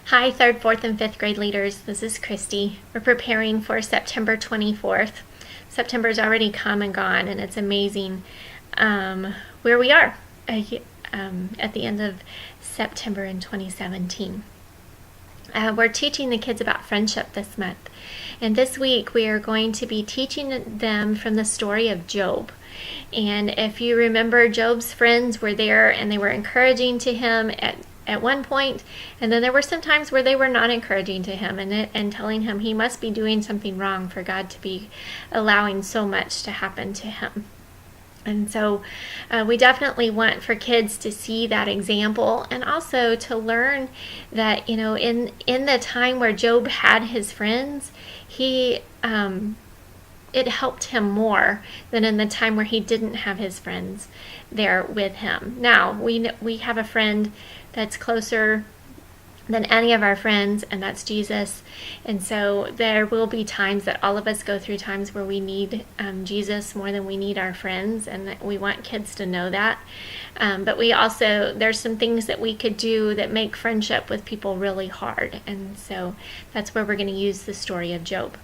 Hi, 3rd, 4th, and 5th grade leaders. This is Christy. We're preparing for September 24th. September's already come and gone, and it's amazing where we are at the end of September in 2017. We're teaching the kids about friendship this month. And this week we are going to be teaching them from the story of Job. And if you remember, Job's friends were there and they were encouraging to him at one point, and then there were some times where they were not encouraging to him and telling him he must be doing something wrong for God to be allowing so much to happen to him. And so we definitely want for kids to see that example, and also to learn that, in the time where Job had his friends, it helped him more than in the time where he didn't have his friends there with him. Now, we have a friend that's closer than any of our friends, and that's Jesus. And so there will be times that all of us go through times where we need Jesus more than we need our friends, and we want kids to know that. But there's some things that we could do that make friendship with people really hard. And so that's where we're going to use the story of Job.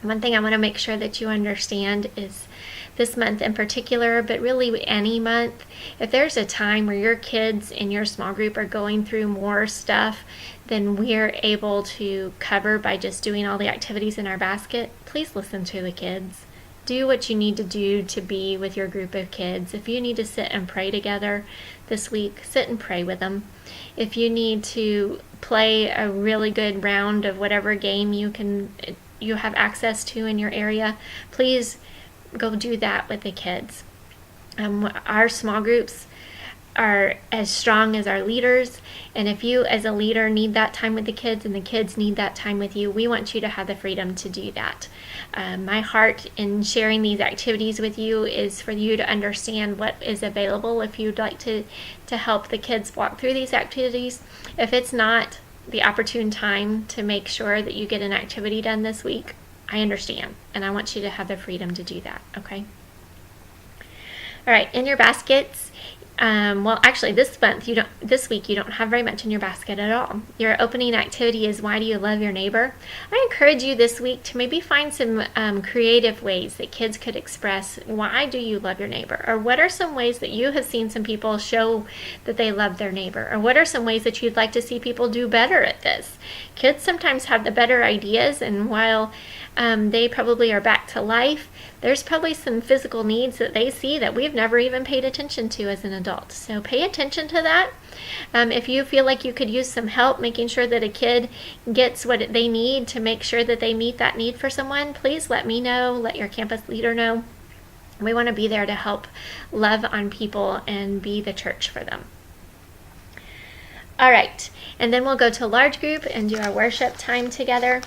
One thing I want to make sure that you understand is this month in particular, but really any month, if there's a time where your kids in your small group are going through more stuff than we're able to cover by just doing all the activities in our basket, please listen to the kids. Do what you need to do to be with your group of kids. If you need to sit and pray together this week, sit and pray with them. If you need to play a really good round of whatever game you have access to in your area, please go do that with the kids. Our small groups are as strong as our leaders, and if you as a leader need that time with the kids and the kids need that time with you, we want you to have the freedom to do that. My heart in sharing these activities with you is for you to understand what is available if you'd like to help the kids walk through these activities. If it's not the opportune time to make sure that you get an activity done this week, I understand, and I want you to have the freedom to do that, okay? All right, in your baskets, this week you don't have very much in your basket at all. Your opening activity is, why do you love your neighbor? I encourage you this week to maybe find some creative ways that kids could express, why do you love your neighbor? Or what are some ways that you have seen some people show that they love their neighbor? Or what are some ways that you'd like to see people do better at this? Kids sometimes have the better ideas, and while they probably are back to life, there's probably some physical needs that they see that we've never even paid attention to as an adult. So pay attention to that. If you feel like you could use some help making sure that a kid gets what they need to make sure that they meet that need for someone, please let me know, let your campus leader know. We want to be there to help love on people and be the church for them. All right, and then we'll go to large group and do our worship time together.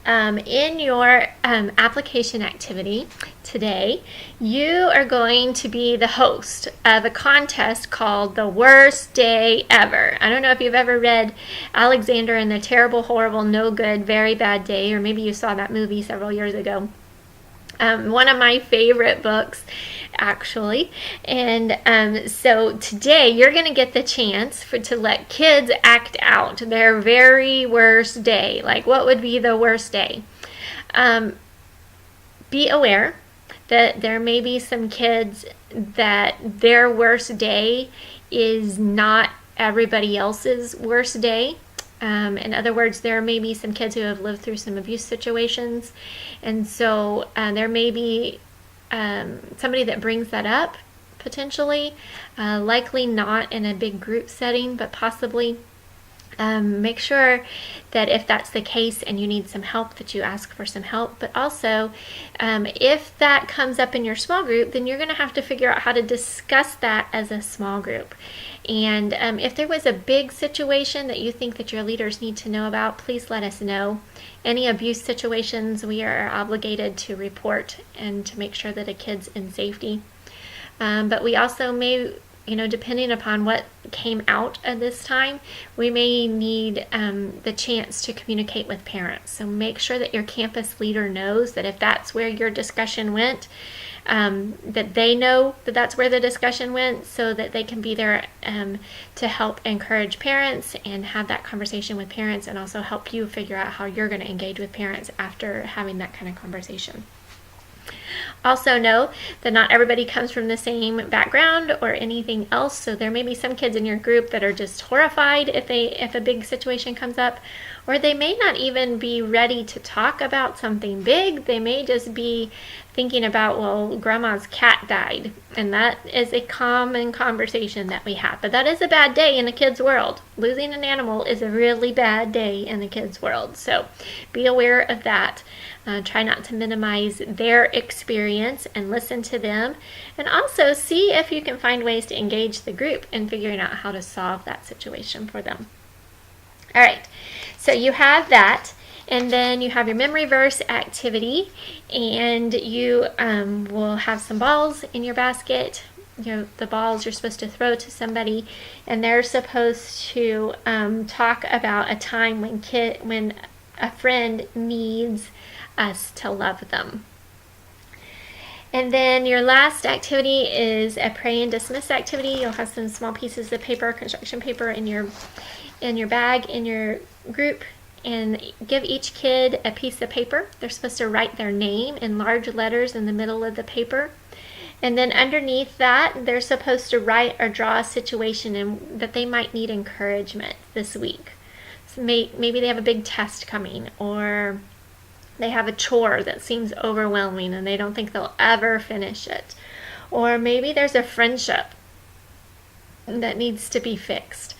In your application activity today, you are going to be the host of a contest called The Worst Day Ever. I don't know if you've ever read Alexander and the Terrible, Horrible, No Good, Very Bad Day, or maybe you saw that movie several years ago. One of my favorite books, actually. And so today you're going to get the chance to let kids act out their very worst day. Like, what would be the worst day? Be aware that there may be some kids that their worst day is not everybody else's worst day. In other words, there may be some kids who have lived through some abuse situations, and so there may be somebody that brings that up, potentially, likely not in a big group setting, but possibly. Make sure that if that's the case and you need some help, that you ask for some help. But also, if that comes up in your small group, then you're going to have to figure out how to discuss that as a small group. And if there was a big situation that you think that your leaders need to know about, please let us know. Any abuse situations, we are obligated to report and to make sure that a kid's in safety. But we also may depending upon what came out at this time, we may need the chance to communicate with parents. So make sure that your campus leader knows that if that's where your discussion went, that they know that that's where the discussion went, so that they can be there to help encourage parents and have that conversation with parents, and also help you figure out how you're going to engage with parents after having that kind of conversation. Also know that not everybody comes from the same background or anything else, so there may be some kids in your group that are just horrified if a big situation comes up, or they may not even be ready to talk about something big. They may just be thinking about, well, grandma's cat died, and that is a common conversation that we have. But that is a bad day in a kid's world. Losing an animal is a really bad day in the kid's world, so be aware of that. Try not to minimize their experience and listen to them, and also see if you can find ways to engage the group in figuring out how to solve that situation for them. All right, so you have that, and then you have your memory verse activity, and you will have some balls in your basket. The balls you're supposed to throw to somebody, and they're supposed to talk about a time when a friend needs us to love them. And then your last activity is a pray and dismiss activity. You'll have some small pieces of paper, construction paper, in your bag, in your group, and give each kid a piece of paper. They're supposed to write their name in large letters in the middle of the paper. And then underneath that, they're supposed to write or draw a situation that they might need encouragement this week. So maybe they have a big test coming, or they have a chore that seems overwhelming and they don't think they'll ever finish it. Or maybe there's a friendship that needs to be fixed.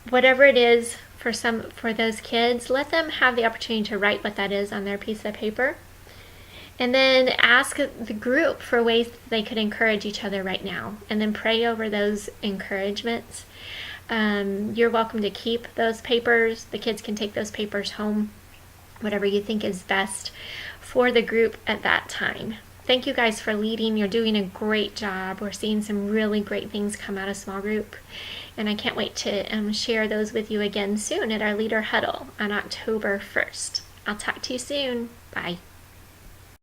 Whatever it is for those kids, let them have the opportunity to write what that is on their piece of paper. And then ask the group for ways that they could encourage each other right now. And then pray over those encouragements. You're welcome to keep those papers. The kids can take those papers home. Whatever you think is best for the group at that time. Thank you guys for leading. You're doing a great job. We're seeing some really great things come out of small group. And I can't wait to share those with you again soon at our Leader Huddle on October 1st. I'll talk to you soon. Bye.